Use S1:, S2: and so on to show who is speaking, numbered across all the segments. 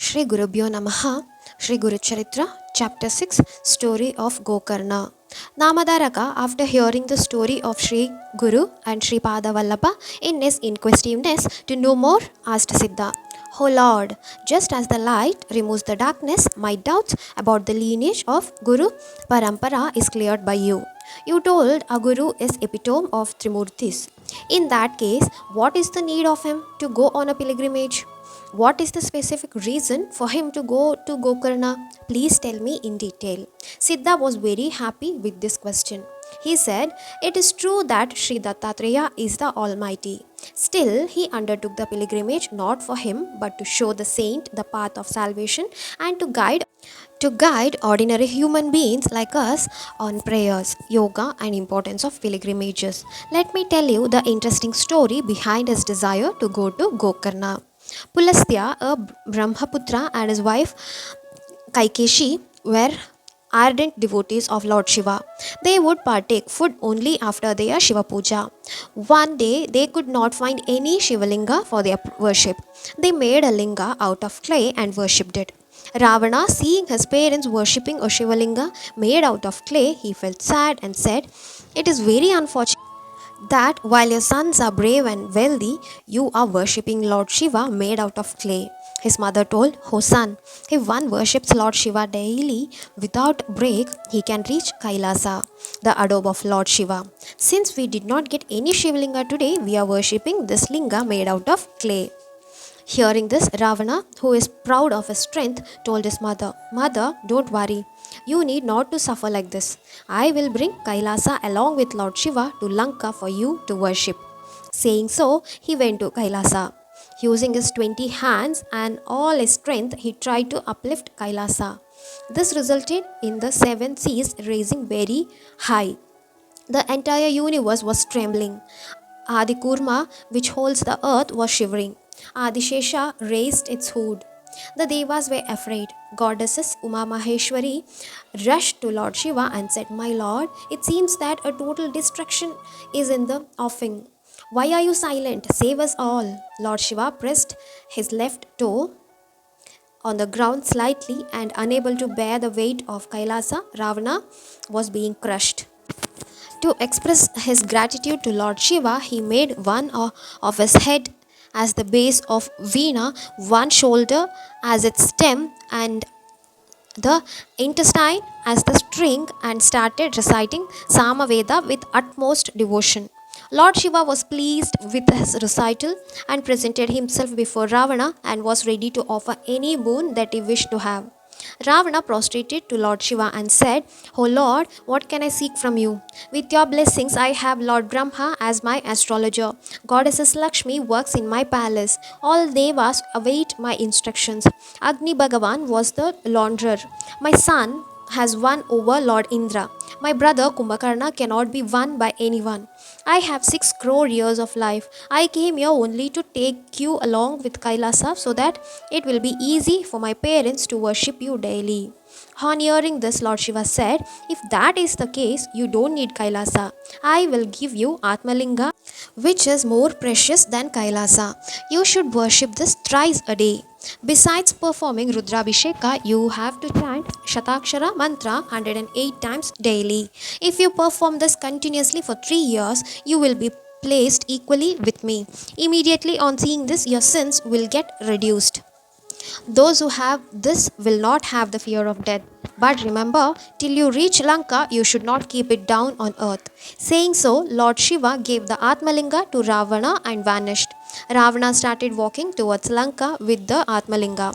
S1: Shri Gurubhyo Namaha, Shri Guru Charitra, Chapter 6, Story of Gokarna. Namadaraka, after hearing the story of Shri Guru and Shri Pada Vallabha in his inquisitiveness to know more, asked Siddha, O Lord, just as the light removes the darkness, my doubts about the lineage of Guru Parampara is cleared by you. You told a Guru is epitome of Trimurtis. In that case, what is the need of him to go on a pilgrimage? What is the specific reason for him to go to Gokarna? Please tell me in detail. Siddha was very happy with this question. He said, it is true that Sri Dattatreya is the Almighty. Still, he undertook the pilgrimage not for him, but to show the saint the path of salvation and to guide ordinary human beings like us on prayers, yoga, and importance of pilgrimages. Let me tell you the interesting story behind his desire to go to Gokarna. Pulastya, a Brahmaputra, and his wife Kaikeshi were ardent devotees of Lord Shiva. They would partake food only after their Shiva puja. One day they could not find any Shivalinga for their worship. They made a linga out of clay and worshipped it. Ravana, seeing his parents worshipping a Shivalinga made out of clay, he felt sad and said, "It is very unfortunate that while your sons are brave and wealthy, you are worshipping Lord Shiva made out of clay." His mother told, "O son, if one worships Lord Shiva daily without break, he can reach Kailasa, the abode of Lord Shiva. Since we did not get any Shivalinga today, we are worshipping this linga made out of clay." Hearing this, Ravana, who is proud of his strength, told his mother, "Mother, don't worry. You need not to suffer like this. I will bring Kailasa along with Lord Shiva to Lanka for you to worship." Saying so, he went to Kailasa. Using his 20 hands and all his strength, he tried to uplift Kailasa. This resulted in the seven seas rising very high. The entire universe was trembling. Adikurma, which holds the earth, was shivering. Adishesha raised its hood. The Devas were afraid. Goddesses Uma Maheshwari rushed to Lord Shiva and said, "My Lord, it seems that a total destruction is in the offing. Why are you silent? Save us all." Lord Shiva pressed his left toe on the ground slightly, and unable to bear the weight of Kailasa, Ravana was being crushed. To express his gratitude to Lord Shiva, he made one of his head as the base of Veena, one shoulder as its stem, and the intestine as the string, and started reciting Samaveda with utmost devotion. Lord Shiva was pleased with his recital and presented himself before Ravana and was ready to offer any boon that he wished to have. Ravana prostrated to Lord Shiva and said, "O Lord, what can I seek from you? With your blessings, I have Lord Brahma as my astrologer. Goddess Lakshmi works in my palace. All devas await my instructions. Agni Bhagavan was the launderer. My son has won over Lord Indra. My brother Kumbhakarna cannot be won by anyone. I have 6 crore years of life. I came here only to take you along with Kailasa so that it will be easy for my parents to worship you daily." On hearing this, Lord Shiva said, "If that is the case, you don't need Kailasa. I will give you Atmalinga, which is more precious than Kailasa. You should worship this thrice a day. Besides performing Rudrabhisheka, you have to chant Shatakshara mantra 108 times daily. If you perform this continuously for 3 years, you will be placed equally with me. Immediately on seeing this, your sins will get reduced. Those who have this will not have the fear of death. But remember, till you reach Lanka, you should not keep it down on earth." Saying so, Lord Shiva gave the Atmalinga to Ravana and vanished. Ravana started walking towards Lanka with the Atmalinga.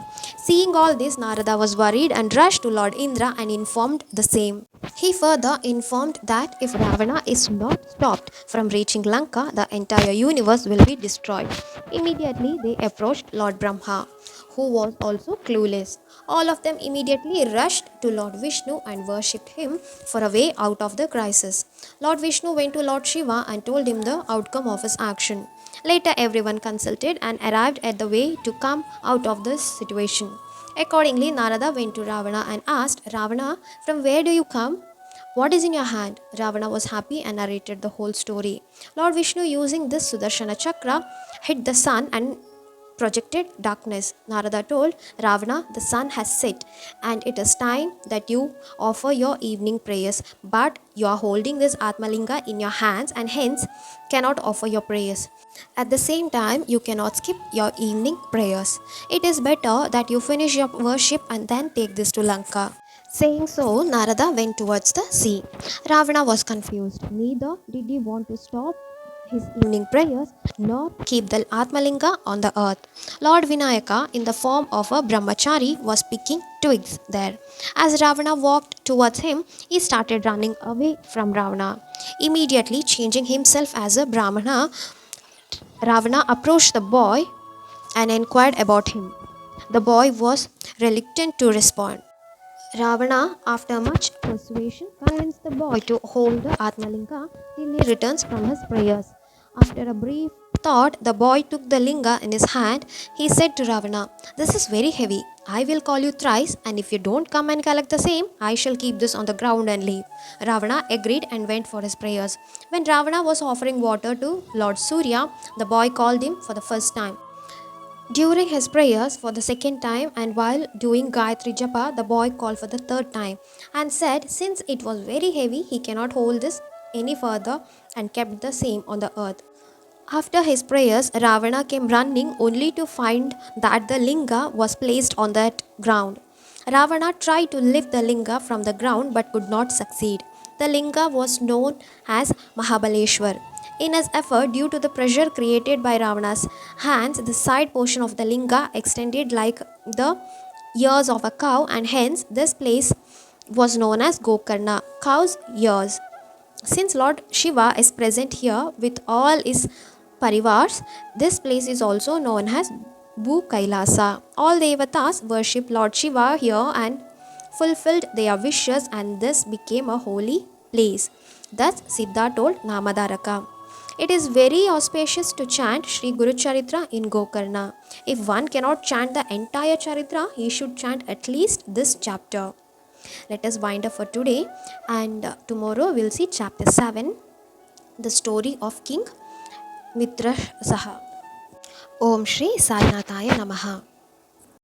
S1: Seeing all this, Narada was worried and rushed to Lord Indra and informed the same. He further informed that if Ravana is not stopped from reaching Lanka, the entire universe will be destroyed. Immediately, they approached Lord Brahma, who was also clueless. All of them immediately rushed to Lord Vishnu and worshipped him for a way out of the crisis. Lord Vishnu went to Lord Shiva and told him the outcome of his action. Later, everyone consulted and arrived at the way to come out of this situation. Accordingly, Narada went to Ravana and asked, "Ravana, from where do you come? What is in your hand?" Ravana was happy and narrated the whole story. Lord Vishnu, using this Sudarshana Chakra, hit the sun and projected darkness. Narada told Ravana, the sun has set and it is time that you offer your evening prayers. But you are holding this Atmalinga in your hands and hence cannot offer your prayers. At the same time, you cannot skip your evening prayers. It is better that you finish your worship and then take this to Lanka. Saying so, Narada went towards the sea. Ravana was confused. Neither did he want to stop his evening prayers nor keep the Atmalinga on the earth. Lord Vinayaka, in the form of a brahmachari, was picking twigs there. As Ravana walked towards him, he started running away from Ravana. Immediately changing himself as a Brahmana, Ravana approached the boy and inquired about him. The boy was reluctant to respond. Ravana, after much persuasion, convinced the boy to hold the Atmalinga till he returns from his prayers. After a brief thought, the boy took the linga in his hand. He said to Ravana, "This is very heavy. I will call you thrice, and if you don't come and collect the same, I shall keep this on the ground and leave." Ravana agreed and went for his prayers. When Ravana was offering water to Lord Surya, the boy called him for the first time. During his prayers for the second time and while doing Gayatri Japa, the boy called for the third time and said since it was very heavy, he cannot hold this any further and kept the same on the earth. After his prayers, Ravana came running only to find that the linga was placed on that ground. Ravana tried to lift the linga from the ground but could not succeed. The linga was known as Mahabaleshwar. In his effort, due to the pressure created by Ravana's hands, the side portion of the linga extended like the ears of a cow, and hence this place was known as Gokarna, cow's ears. Since Lord Shiva is present here with all his parivars, this place is also known as Bhu Kailasa. All devatas worship Lord Shiva here and fulfilled their wishes, and this became a holy place. Thus Siddha told Namadaraka. It is very auspicious to chant Sri Guru Charitra in Gokarna. If one cannot chant the entire Charitra, he should chant at least this chapter. Let us wind up for today, and tomorrow we'll see chapter 7, the story of King Mitra Saha. Om Shri Sai Nathaya Namaha.